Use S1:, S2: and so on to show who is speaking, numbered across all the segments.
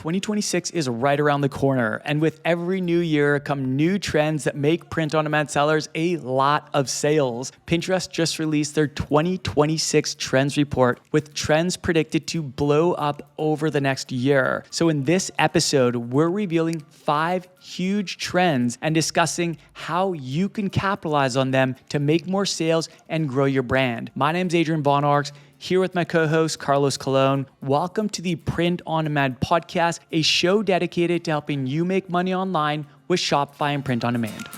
S1: 2026 is right around the corner, and with every new year come new trends that make print-on-demand sellers a lot of sales. Pinterest just released their 2026 trends report with trends predicted to blow up over the next year. So in this episode, we're revealing 5 huge trends and discussing how you can capitalize on them to make more sales and grow your brand. My name's Adrian here with my co-host, Carlos Colon. Welcome to the Print on Demand podcast, a show dedicated to helping you make money online with Shopify and Print on Demand.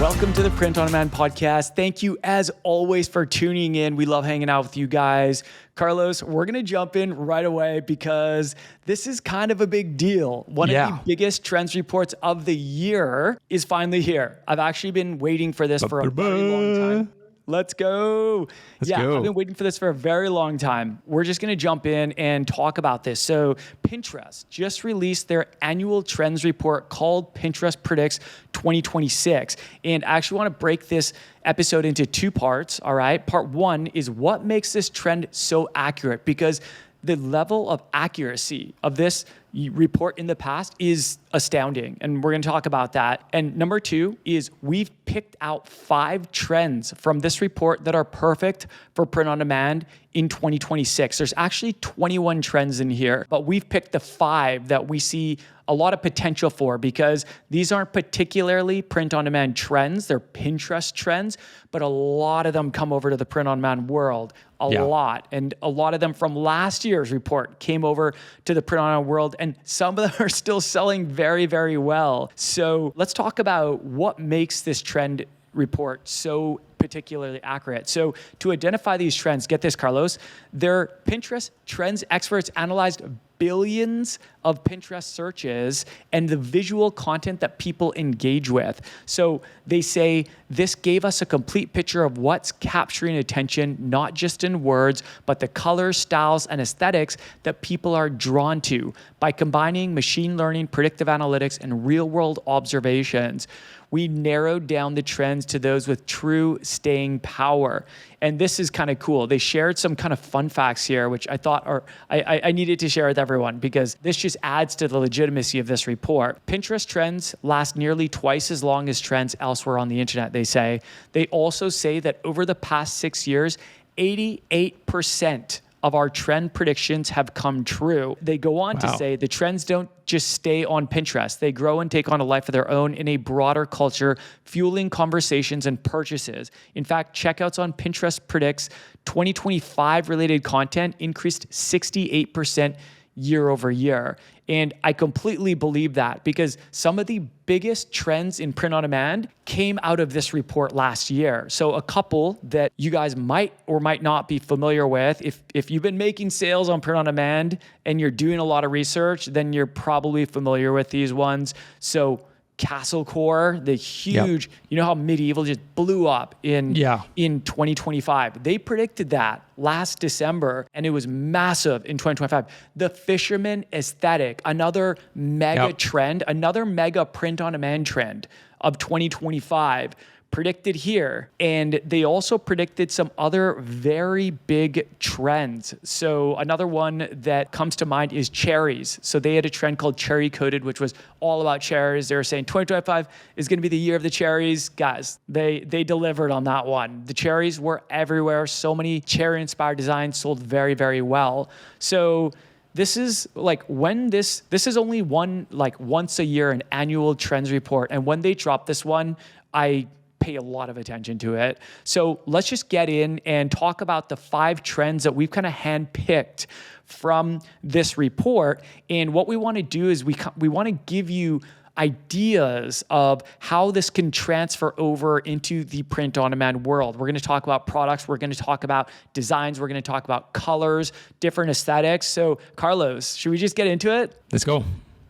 S1: Welcome to the Print on Demand podcast. Thank you as always for tuning in. We love hanging out with you guys. Carlos, we're going to jump in right away because this is kind of a big deal. One of the biggest trends reports of the year is finally here. I've actually been waiting for this for a very long time. Let's go. I've been waiting for this for a very long time. We're just going to jump in and talk about this. So Pinterest just released their annual trends report called Pinterest Predicts 2026. And I actually want to break this episode into 2 parts, all right? Part 1 is what makes this trend so accurate, because the level of accuracy of this report in the past is astounding, and we're going to talk about that. And number 2 is we've picked out 5 trends from this report that are perfect for print on demand in 2026. There's actually 21 trends in here, but we've picked the 5 that we see a lot of potential for, because these aren't particularly print on demand trends, they're Pinterest trends, but a lot of them come over to the print on demand world. A lot. And a lot of them from last year's report came over to the print on demand world, and some of them are still selling very, very well. So let's talk about what makes this trend report so particularly accurate. So to identify these trends, get this, Carlos, their Pinterest trends experts analyzed billions of Pinterest searches and the visual content that people engage with. So they say this gave us a complete picture of what's capturing attention, not just in words, but the colors, styles, and aesthetics that people are drawn to. By combining machine learning, predictive analytics, and real-world observations, we narrowed down the trends to those with true staying power. And this is kind of cool. They shared some kind of fun facts here, which I thought I needed to share with everyone, because this just adds to the legitimacy of this report. Pinterest trends last nearly twice as long as trends elsewhere on the internet, they say. They also say that over the past 6 years, 88% of our trend predictions have come true. They go on to say the trends don't just stay on Pinterest. They grow and take on a life of their own in a broader culture, fueling conversations and purchases. In fact, checkouts on Pinterest Predicts 2025 related content increased 68% year over year. And I completely believe that, because some of the biggest trends in print on demand came out of this report last year. So a couple that you guys might or might not be familiar with, if you've been making sales on print on demand and you're doing a lot of research, then you're probably familiar with these ones. So Castle Core, the huge, you know how medieval just blew up in 2025. They predicted that last December, and it was massive in 2025. The fisherman aesthetic, another mega trend, another mega print on demand trend of 2025, predicted here. And they also predicted some other very big trends. So another one that comes to mind is cherries. So they had a trend called cherry coated, which was all about cherries. They were saying 2025 is going to be the year of the cherries. Guys, they delivered on that one. The cherries were everywhere. So many cherry inspired designs sold very, very well. So this is like when this is only one, like once a year, an annual trends report. And when they drop this one, I pay a lot of attention to it. So let's just get in and talk about the 5 trends that we've kind of handpicked from this report. And what we want to do is we want to give you ideas of how this can transfer over into the print on demand world. We're going to talk about products. We're going to talk about designs. We're going to talk about colors, different aesthetics. So Carlos, should we just get into it?
S2: Let's go.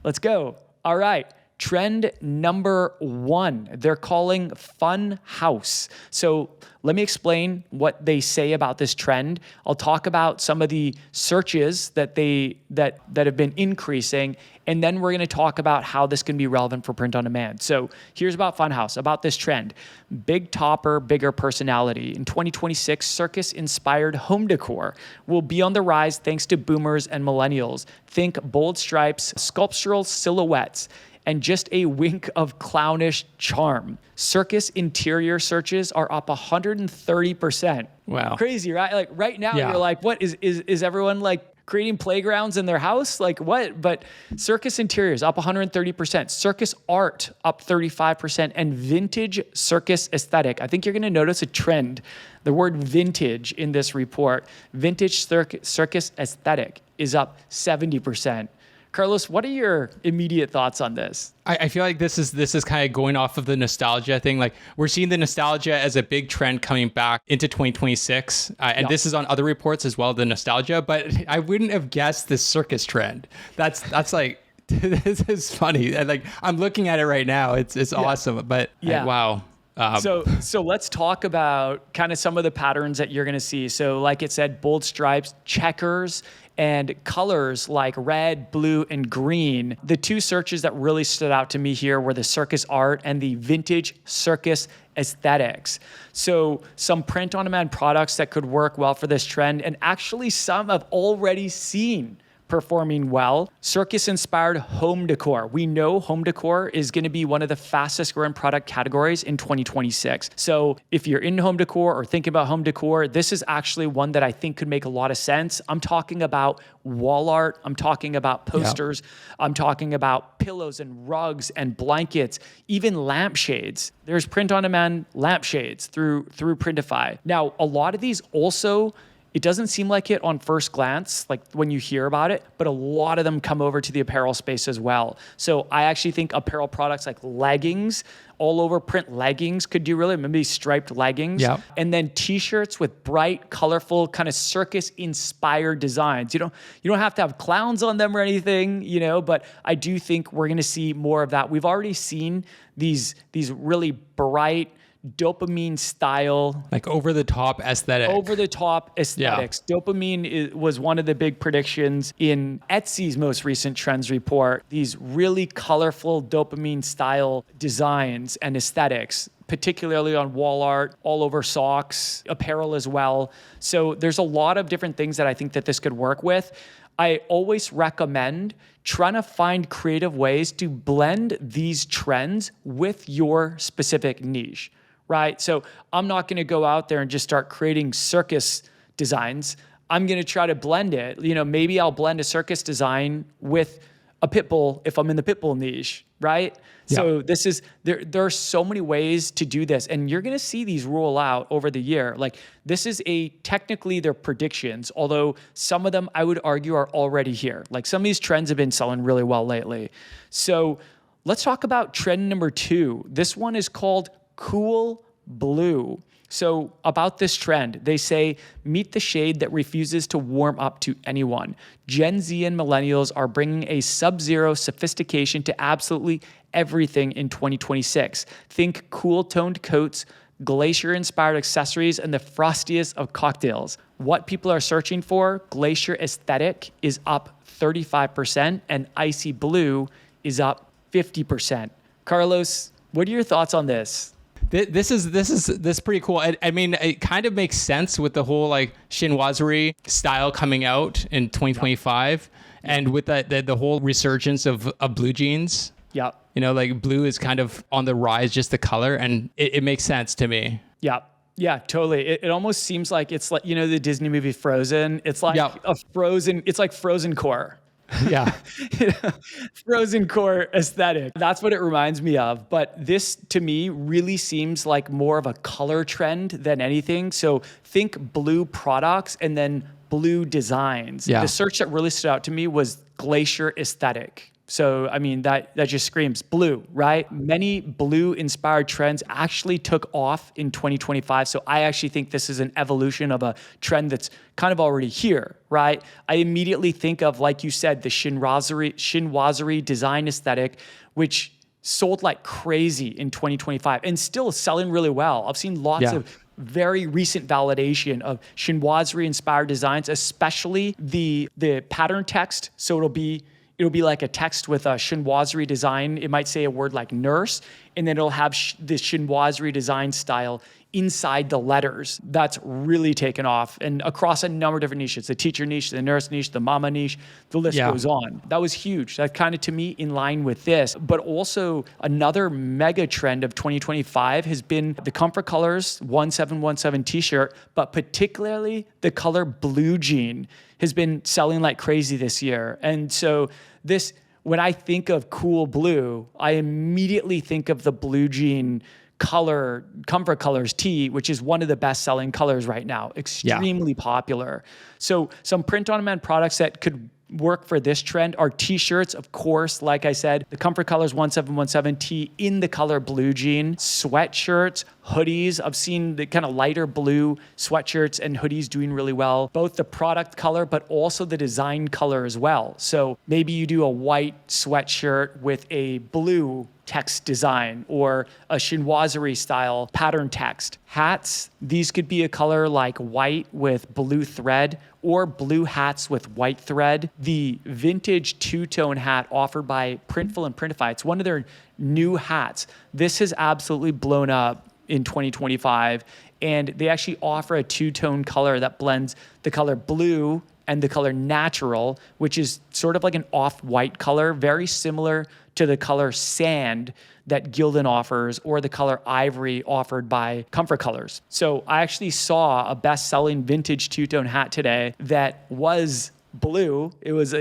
S1: Let's go. All right. Trend number 1, they're calling fun house. So let me explain what they say about this trend. I'll talk about some of the searches that have been increasing, and then we're going to talk about how this can be relevant for print on demand. So here's about Funhouse, about this trend. Big topper, bigger personality. In 2026, circus-inspired home decor will be on the rise thanks to boomers and millennials. Think bold stripes, sculptural silhouettes, and just a wink of clownish charm. Circus interior searches are up 130%.
S2: Wow.
S1: Crazy, right? Like right now, You're like, what is everyone like creating playgrounds in their house? Like what? But circus interiors up 130%, circus art up 35%, and vintage circus aesthetic. I think you're going to notice a trend. The word vintage in this report, vintage circus aesthetic is up 70%. Carlos, what are your immediate thoughts on this?
S2: I feel like this is kind of going off of the nostalgia thing. Like we're seeing the nostalgia as a big trend coming back into 2026. And this is on other reports as well, the nostalgia, but I wouldn't have guessed this circus trend. That's like, this is funny. And like, I'm looking at it right now. It's awesome, but wow.
S1: So let's talk about kind of some of the patterns that you're going to see. So like it said, bold stripes, checkers, and colors like red, blue, and green. The 2 searches that really stood out to me here were the circus art and the vintage circus aesthetics. So some print on demand products that could work well for this trend, and actually some I've already seen performing well. Circus-inspired home decor. We know home decor is going to be one of the fastest growing product categories in 2026. So if you're in home decor or thinking about home decor, this is actually one that I think could make a lot of sense. I'm talking about wall art. I'm talking about posters. Yep. I'm talking about pillows and rugs and blankets, even lampshades. There's print-on-demand lampshades through Printify. Now, a lot of these also, it doesn't seem like it on first glance, like when you hear about it, but a lot of them come over to the apparel space as well. So I actually think apparel products like leggings, all over print leggings could do really, maybe striped leggings.
S2: Yep.
S1: And then t-shirts with bright, colorful, kind of circus-inspired designs. You don't have to have clowns on them or anything, but I do think we're going to see more of that. We've already seen these really bright, dopamine style,
S2: like over the top aesthetics.
S1: Yeah. Dopamine was one of the big predictions in Etsy's most recent trends report. These really colorful dopamine style designs and aesthetics, particularly on wall art, all over socks, apparel as well. So there's a lot of different things that I think that this could work with. I always recommend trying to find creative ways to blend these trends with your specific niche. Right? So I'm not going to go out there and just start creating circus designs. I'm going to try to blend it. Maybe I'll blend a circus design with a pit bull if I'm in the pit bull niche, right? Yeah. So there are so many ways to do this, and you're going to see these roll out over the year. Like this is technically they're predictions, although some of them I would argue are already here. Like some of these trends have been selling really well lately. So let's talk about trend number 2. This one is called Cool Blue. So about this trend, they say, meet the shade that refuses to warm up to anyone. Gen Z and millennials are bringing a sub-zero sophistication to absolutely everything in 2026. Think cool-toned coats, glacier-inspired accessories, and the frostiest of cocktails. What people are searching for, glacier aesthetic is up 35%, and icy blue is up 50%. Carlos, what are your thoughts on this?
S2: This is pretty cool. I mean, it kind of makes sense with the whole like chinoiserie style coming out in 2025, and with the whole resurgence of blue jeans.
S1: Yeah.
S2: Like blue is kind of on the rise, just the color, and it makes sense to me.
S1: Yeah. Yeah, totally. It almost seems like it's like, the Disney movie Frozen. It's like it's like Frozen core.
S2: Yeah.
S1: Frozen core aesthetic. That's what it reminds me of. But this, to me, really seems like more of a color trend than anything. So think blue products and then blue designs. Yeah. The search that really stood out to me was glacier aesthetic. So, I mean, that just screams blue, right? Many blue-inspired trends actually took off in 2025. So I actually think this is an evolution of a trend that's kind of already here, right? I immediately think of, like you said, the chinoiserie design aesthetic, which sold like crazy in 2025 and still selling really well. I've seen lots of very recent validation of chinoiserie inspired designs, especially the pattern text. So it'll be like a text with a chinoiserie design. It might say a word like nurse, and then it'll have this chinoiserie design style inside the letters. That's really taken off and across a number of different niches, the teacher niche, the nurse niche, the mama niche, the list goes on. That was huge. That kind of, to me, in line with this. But also another mega trend of 2025 has been the Comfort Colors 1717 t-shirt, but particularly the color blue jean has been selling like crazy this year. And so when I think of cool blue, I immediately think of the blue jean color, Comfort Colors tee, which is one of the best selling colors right now, extremely popular. So some print on demand products that could work for this trend are t-shirts, of course, like I said, the Comfort Colors 1717 tee in the color blue jean, sweatshirts, hoodies. I've seen the kind of lighter blue sweatshirts and hoodies doing really well, both the product color, but also the design color as well. So maybe you do a white sweatshirt with a blue text design or a chinoiserie style pattern text. Hats, these could be a color like white with blue thread or blue hats with white thread. The vintage two-tone hat offered by Printful and Printify, it's one of their new hats. This has absolutely blown up in 2025, and they actually offer a two-tone color that blends the color blue and the color natural, which is sort of like an off-white color, very similar to the color sand that Gildan offers or the color ivory offered by Comfort Colors. So I actually saw a best-selling vintage two-tone hat today that was blue. It was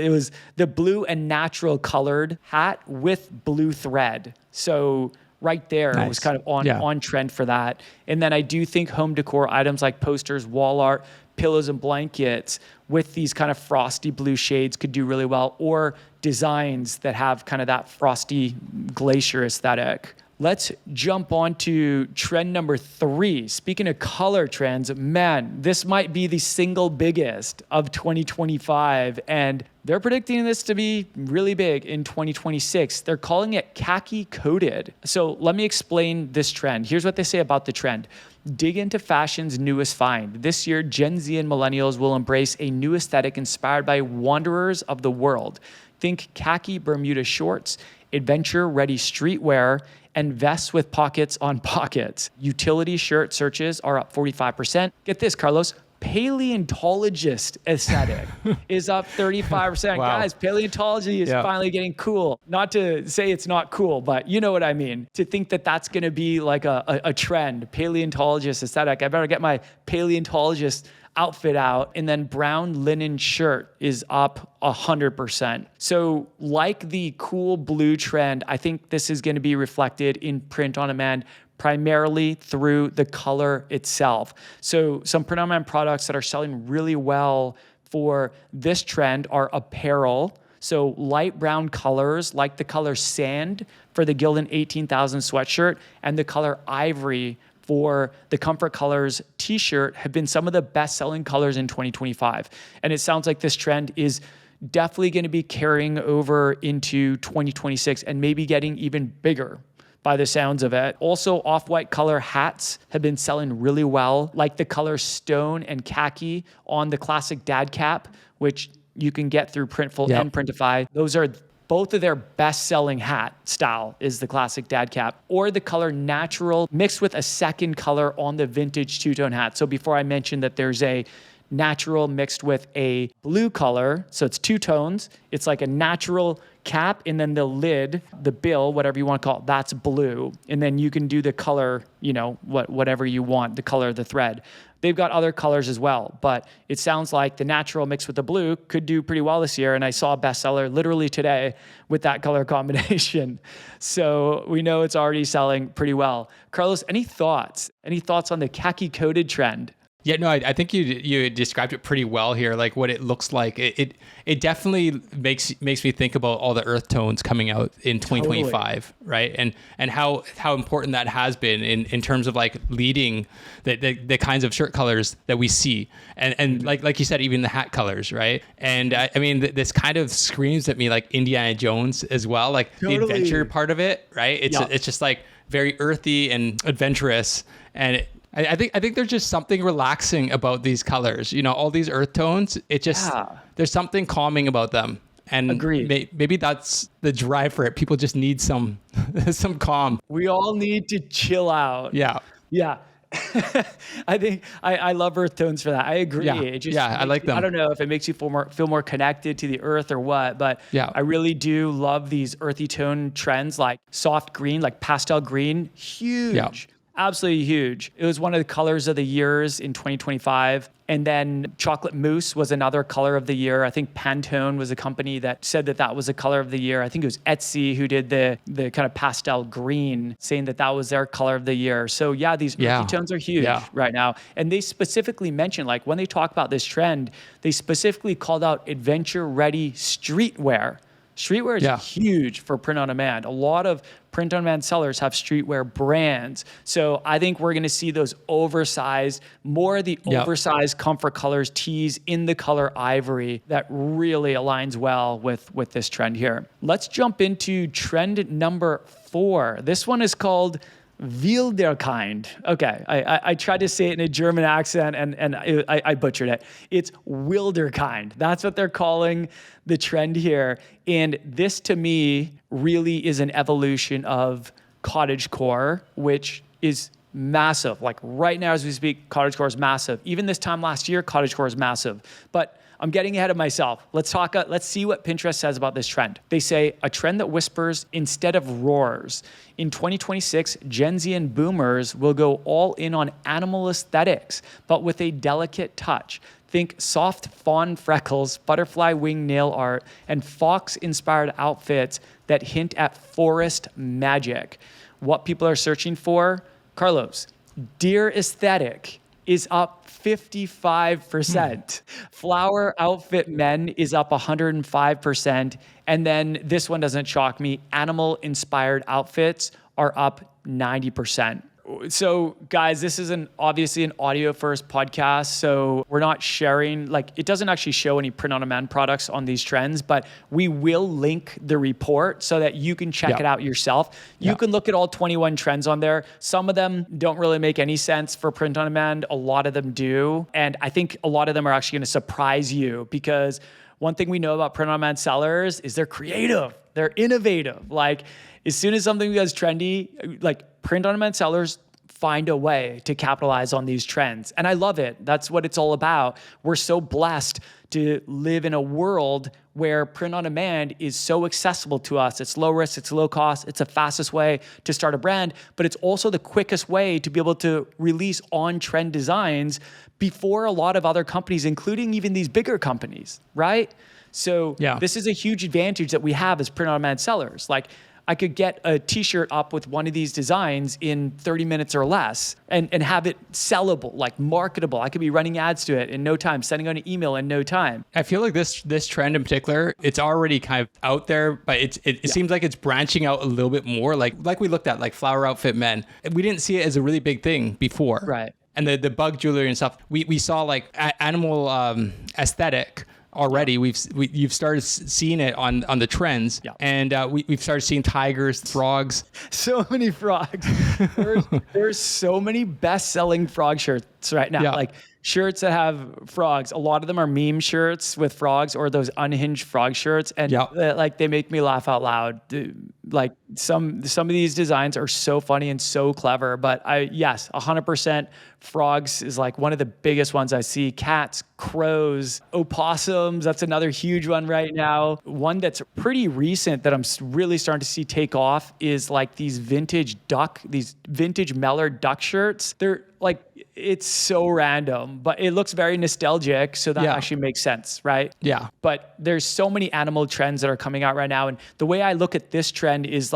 S1: the blue and natural colored hat with blue thread. So right there, it was kind of on trend for that. And then I do think home decor items like posters, wall art, pillows and blankets with these kind of frosty blue shades could do really well, or designs that have kind of that frosty glacier aesthetic. Let's jump on to trend number 3. Speaking of color trends, man, this might be the single biggest of 2025, and they're predicting this to be really big in 2026. They're calling it khaki coated. So let me explain this trend. Here's what they say about the trend. Dig into fashion's newest find. This year, Gen Z and millennials will embrace a new aesthetic inspired by wanderers of the world. Think khaki Bermuda shorts, adventure-ready streetwear, and vests with pockets on pockets. Utility shirt searches are up 45%. Get this, Carlos. Paleontologist aesthetic is up 35%.
S2: Wow.
S1: Guys, paleontology is finally getting cool. Not to say it's not cool, but you know what I mean. To think that that's going to be like a trend, paleontologist aesthetic. I better get my paleontologist outfit out. And then brown linen shirt is up 100%. So like the cool blue trend, I think this is going to be reflected in print on demand primarily through the color itself. So some print on demand products that are selling really well for this trend are apparel. So light brown colors like the color sand for the Gildan 18,000 sweatshirt and the color ivory for the Comfort Colors t-shirt have been some of the best-selling colors in 2025. And it sounds like this trend is definitely going to be carrying over into 2026 and maybe getting even bigger by the sounds of it. Also, off-white color hats have been selling really well, like the color stone and khaki on the classic dad cap, which you can get through Printful and Printify. Those are both of their best-selling hat style is the classic dad cap, or the color natural mixed with a second color on the vintage two-tone hat. So before I mentioned that there's a natural mixed with a blue color, so it's two tones. It's like a natural cap, and then the lid, the bill, whatever you want to call it, that's blue. And then you can do the color, whatever you want, the color of the thread. They've got other colors as well, but it sounds like the natural mixed with the blue could do pretty well this year. And I saw a bestseller literally today with that color combination. So we know it's already selling pretty well. Carlos, any thoughts? Any thoughts on the khaki coated trend?
S2: Yeah, no, I think you described it pretty well here. Like what it looks like. It definitely makes me think about all the earth tones coming out in 2025, totally. Right? And how important that has been in terms of like leading the kinds of shirt colors that we see, and like you said, even the hat colors, right? And I mean, this kind of screams at me like Indiana Jones as well, like totally. The adventure part of it, right? It's just like very earthy and adventurous, and I think there's just something relaxing about these colors. You know, all these earth tones, there's something calming about them. And maybe that's the drive for it. People just need some calm.
S1: We all need to chill out.
S2: Yeah.
S1: Yeah. I think I love earth tones for that. I agree.
S2: Yeah, I like them.
S1: I don't know if it makes you feel more connected to the earth or what, but I really do love these earthy tone trends like soft green, like pastel green. Huge. Yeah. Absolutely huge. It was one of the colors of the years in 2025. And then chocolate mousse was another color of the year. I think Pantone was a company that said that was a color of the year. I think it was Etsy who did the kind of pastel green, saying that was their color of the year. So yeah, these earthy tones are huge right now. And they specifically mentioned, like when they talk about this trend, they specifically called out adventure-ready streetwear. Streetwear is huge for print on demand. A lot of print on demand sellers have streetwear brands. So I think we're going to see those oversized comfort colors tees in the color ivory that really aligns well with this trend here. Let's jump into trend number 4. This one is called Wilderkind. Okay, I tried to say it in a German accent and I butchered it. It's Wilderkind. That's what they're calling the trend here. And this to me really is an evolution of cottagecore, which is massive. Like right now as we speak, cottagecore is massive. Even this time last year, cottagecore is massive. But I'm getting ahead of myself. Let's see what Pinterest says about this trend. They say a trend that whispers instead of roars. In 2026, Gen Z and boomers will go all in on animal aesthetics, but with a delicate touch. Think soft fawn freckles, butterfly wing nail art, and fox-inspired outfits that hint at forest magic. What people are searching for? Carlos, deer aesthetic is up 55%. Flower outfit men is up 105%. And then this one doesn't shock me. Animal inspired outfits are up 90%. So guys, this is obviously an audio first podcast. So we're not sharing, it doesn't actually show any print on demand products on these trends, but we will link the report so that you can check it out yourself. You can look at all 21 trends on there. Some of them don't really make any sense for print on demand. A lot of them do. And I think a lot of them are actually going to surprise you, because one thing we know about print on demand sellers is they're creative. They're innovative. As soon as something becomes trendy, print on demand sellers find a way to capitalize on these trends. And I love it. That's what it's all about. We're so blessed to live in a world where print on demand is so accessible to us. It's low risk, it's low cost, it's the fastest way to start a brand, but it's also the quickest way to be able to release on-trend designs before a lot of other companies, including even these bigger companies, right? So this is a huge advantage that we have as print on demand sellers. I could get a t-shirt up with one of these designs in 30 minutes or less and have it sellable, marketable. I could be running ads to it in no time, sending out an email in no time.
S2: I feel like this trend in particular, it's already kind of out there, but it seems like it's branching out a little bit more. Like we looked at, flower outfit men. We didn't see it as a really big thing before.
S1: Right.
S2: And the bug jewelry and stuff, we saw animal aesthetic. Already, you've started seeing it on the trends, and we've started seeing tigers, frogs.
S1: So many frogs. There's so many best-selling frog shirts right now. Shirts that have frogs. A lot of them are meme shirts with frogs, or those unhinged frog shirts, and they make me laugh out loud. Some of these designs are so funny and so clever. But 100%. Frogs is one of the biggest ones I see. Cats, crows, opossums. That's another huge one right now. One that's pretty recent that I'm really starting to see take off is these vintage Mellor duck shirts. They're it's so random, but it looks very nostalgic. So that actually makes sense, right?
S2: Yeah.
S1: But there's so many animal trends that are coming out right now. And the way I look at this trend is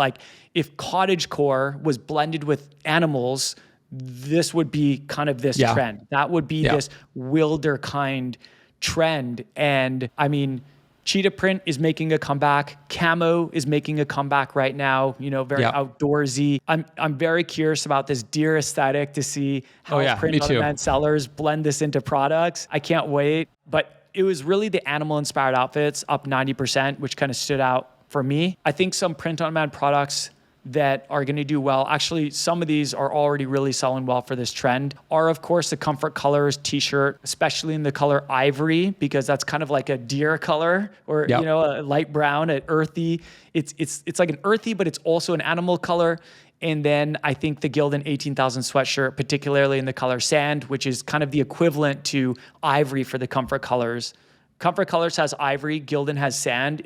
S1: if cottagecore was blended with animals, this would be kind of this trend. That would be this wilder kind trend. And I mean, cheetah print is making a comeback. Camo is making a comeback right now, very outdoorsy. I'm very curious about this deer aesthetic to see how print-on-demand sellers blend this into products. I can't wait. But it was really the animal-inspired outfits up 90%, which kind of stood out for me. I think some print-on-demand products that are going to do well. Actually, some of these are already really selling well for this trend are, of course, the Comfort Colors t-shirt, especially in the color ivory, because that's kind of like a deer color or, a light brown, an earthy. It's like an earthy, but it's also an animal color. And then I think the Gildan 18,000 sweatshirt, particularly in the color sand, which is kind of the equivalent to ivory for the Comfort Colors. Comfort Colors has ivory, Gildan has sand.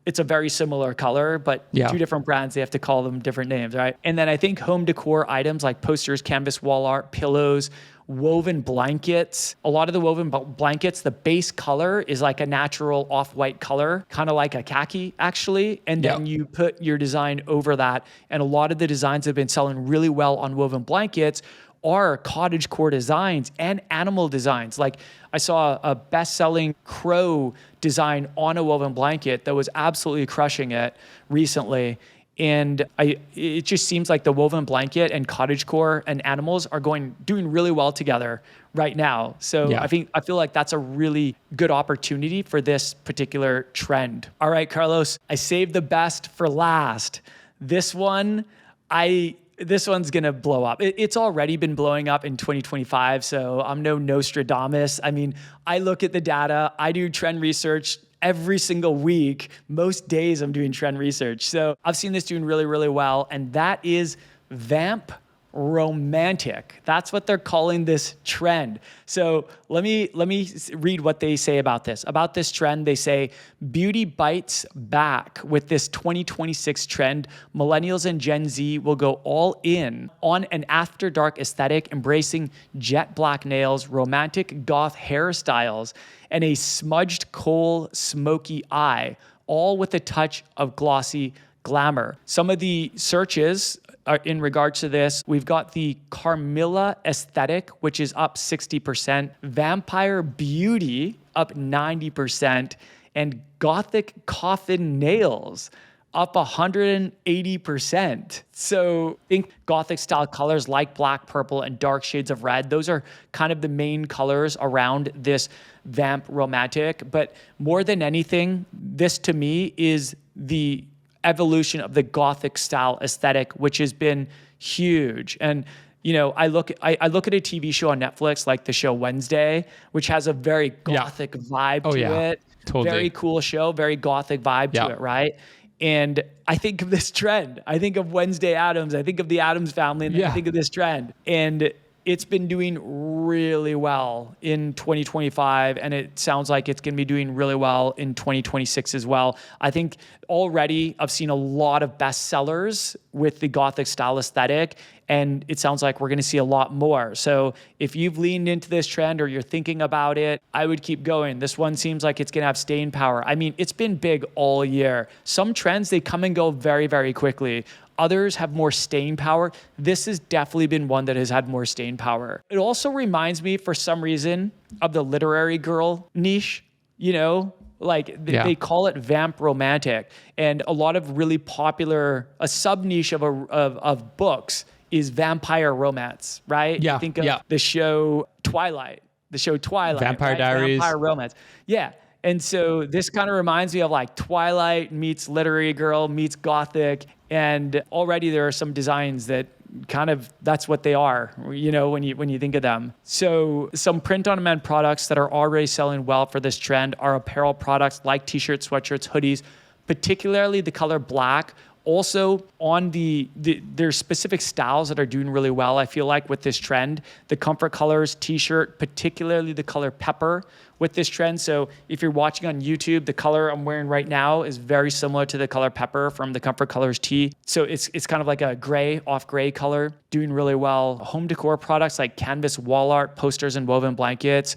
S1: It's a very similar color, but two different brands, they have to call them different names, right? And then I think home decor items like posters, canvas wall art, pillows, woven blankets. A lot of the woven blankets, the base color is like a natural off-white color, kind of like a khaki actually. And then you put your design over that. And a lot of the designs that have been selling really well on woven blankets are cottagecore designs and animal designs. Like I saw a best-selling crow design on a woven blanket that was absolutely crushing it recently. And it just seems like the woven blanket and cottagecore and animals are doing really well together right now. So I feel like that's a really good opportunity for this particular trend. All right, Carlos, I saved the best for last. This one's going to blow up. It's already been blowing up in 2025, so I'm no Nostradamus. I mean, I look at the data. I do trend research every single week. Most days I'm doing trend research. So I've seen this doing really, really well, and that is Vamp Romantic. That's what they're calling this trend. So let me read what they say about this. About this trend, they say, beauty bites back with this 2026 trend. Millennials and Gen Z will go all in on an after dark aesthetic, embracing jet black nails, romantic goth hairstyles, and a smudged coal smoky eye, all with a touch of glossy glamour. Some of the searches are in regards to this, we've got the Carmilla aesthetic, which is up 60%, Vampire Beauty up 90%, and Gothic Coffin Nails up 180%. So think Gothic style colors like black, purple, and dark shades of red. Those are kind of the main colors around this Vamp Romantic. But more than anything, this to me is the evolution of the Gothic style aesthetic, which has been huge. And I look at a TV show on Netflix like the show Wednesday, which has a very Gothic vibe to it. Totally. Very cool show, very Gothic vibe to it, right? And I think of this trend. I think of Wednesday Addams. I think of the Addams family, and I think of this trend. And it's been doing really well in 2025, and it sounds like it's going to be doing really well in 2026 as well. I think already I've seen a lot of bestsellers with the Gothic style aesthetic, and it sounds like we're going to see a lot more. So if you've leaned into this trend or you're thinking about it, I would keep going. This one seems like it's going to have staying power. I mean, it's been big all year. Some trends, they come and go very, very quickly. Others have more staying power. This has definitely been one that has had more staying power. It also reminds me, for some reason, of the literary girl niche. They call it Vamp Romantic, and a lot of really popular, a sub niche of books is vampire romance, right?
S2: Yeah.
S1: Think of the show Twilight.
S2: Vampire Diaries.
S1: Vampire romance. Yeah. And so this kind of reminds me of like Twilight meets literary girl meets Gothic. And already there are some designs that kind of, that's what they are, when you think of them. So some print-on-demand products that are already selling well for this trend are apparel products like t-shirts, sweatshirts, hoodies, particularly the color black. Also on there's specific styles that are doing really well, I feel like, with this trend. The Comfort Colors t-shirt, particularly the color pepper with this trend. So if you're watching on YouTube, the color I'm wearing right now is very similar to the color pepper from the Comfort Colors tee. So it's kind of like a gray, off gray color, doing really well. Home decor products like canvas wall art, posters, and woven blankets.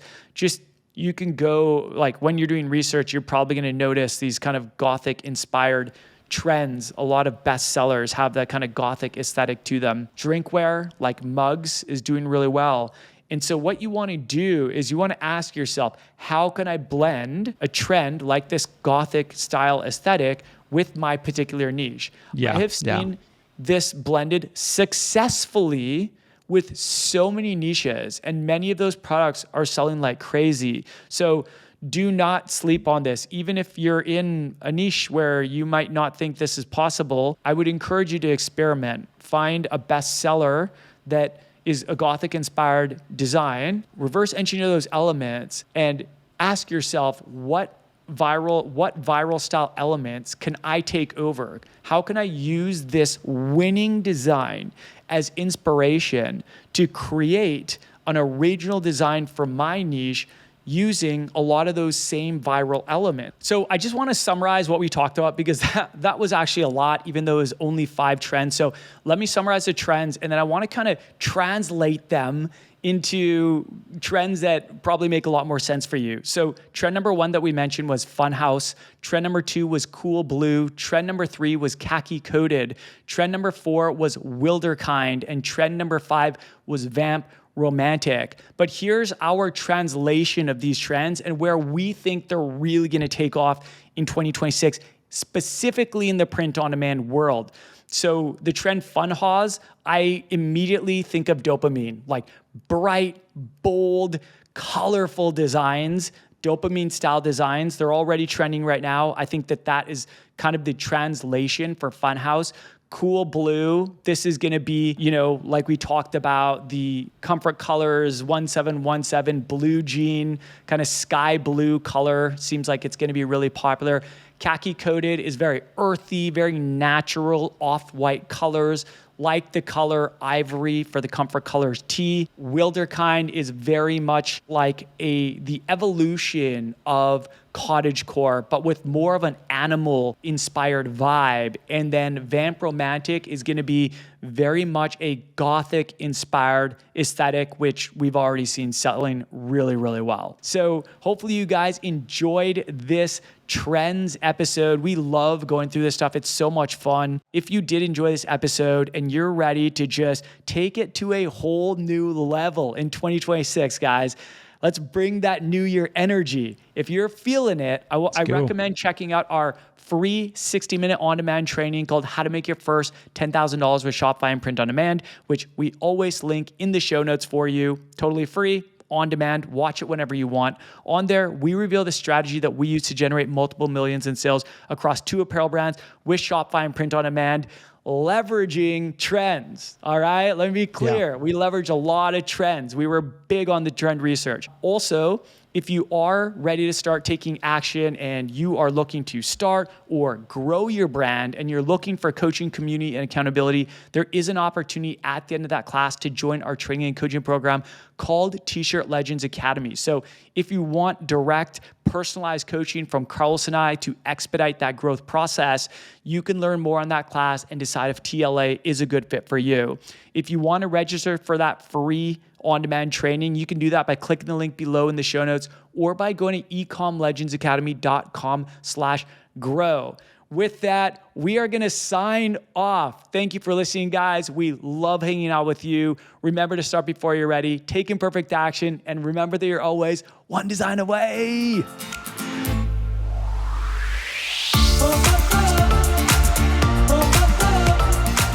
S1: You can go, like when you're doing research, you're probably going to notice these kind of Gothic inspired trends, a lot of bestsellers have that kind of gothic aesthetic to them. Drinkware like mugs is doing really well. And so what you want to do is you want to ask yourself, how can I blend a trend like this gothic style aesthetic with my particular niche? I have seen this blended successfully with so many niches, and many of those products are selling like crazy. So do not sleep on this. Even if you're in a niche where you might not think this is possible, I would encourage you to experiment. Find a bestseller that is a gothic inspired design, reverse engineer those elements, and ask yourself, what viral style elements can I take over? How can I use this winning design as inspiration to create an original design for my niche using a lot of those same viral elements? So I just want to summarize what we talked about, because that was actually a lot, even though it was only 5 trends. So let me summarize the trends, and then I want to kind of translate them into trends that probably make a lot more sense for you. So trend number 1 that we mentioned was Funhouse. Trend number 2 was Cool Blue. Trend number 3 was Khaki Coated. Trend number 4 was Wilderkind. And trend number 5 was Vamp Romantic. But here's our translation of these trends and where we think they're really going to take off in 2026, specifically in the print-on-demand world. So the trend Funhouse, I immediately think of dopamine, like bright, bold, colorful designs, dopamine style designs. They're already trending right now. I think that is kind of the translation for Funhouse. Cool Blue, this is going to be, like we talked about, the Comfort Colors 1717 blue jean, kind of sky blue color. Seems like it's going to be really popular. Khaki Coated is very earthy, very natural, off-white colors, like the color ivory for the Comfort Colors tee. Wilderkind is very much like the evolution of cottagecore, but with more of an animal-inspired vibe. And then Vamp Romantic is going to be very much a gothic-inspired aesthetic, which we've already seen selling really, really well. So hopefully you guys enjoyed this trends episode. We love going through this stuff. It's so much fun. If you did enjoy this episode and you're ready to just take it to a whole new level in 2026, guys, let's bring that new year energy. If you're feeling it, I recommend checking out our free 60-minute on-demand training called How to Make Your First $10,000 with Shopify and Print on Demand, which we always link in the show notes for you. Totally free, on demand. Watch it whenever you want. On there, we reveal the strategy that we use to generate multiple millions in sales across 2 apparel brands with Shopify and Print on Demand, leveraging trends. All right, let me be clear. Yeah. We leverage a lot of trends. We were big on the trend research. Also, if you are ready to start taking action and you are looking to start or grow your brand and you're looking for coaching, community, and accountability, there is an opportunity at the end of that class to join our training and coaching program called T-Shirt Legends Academy. So if you want direct, personalized coaching from Carlos and I to expedite that growth process, you can learn more on that class and decide if TLA is a good fit for you. If you want to register for that free on-demand training, you can do that by clicking the link below in the show notes or by going to ecomlegendsacademy.com/grow. With that, we are going to sign off. Thank you for listening, guys. We love hanging out with you. Remember to start before you're ready, take imperfect action, and remember that you're always one design away.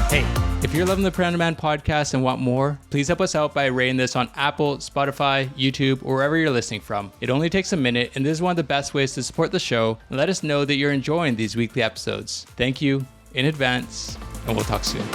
S2: Hey, if you're loving the Print on Demand podcast and want more, please help us out by rating this on Apple, Spotify, YouTube, or wherever you're listening from. It only takes a minute, and this is one of the best ways to support the show and let us know that you're enjoying these weekly episodes. Thank you in advance, and we'll talk soon.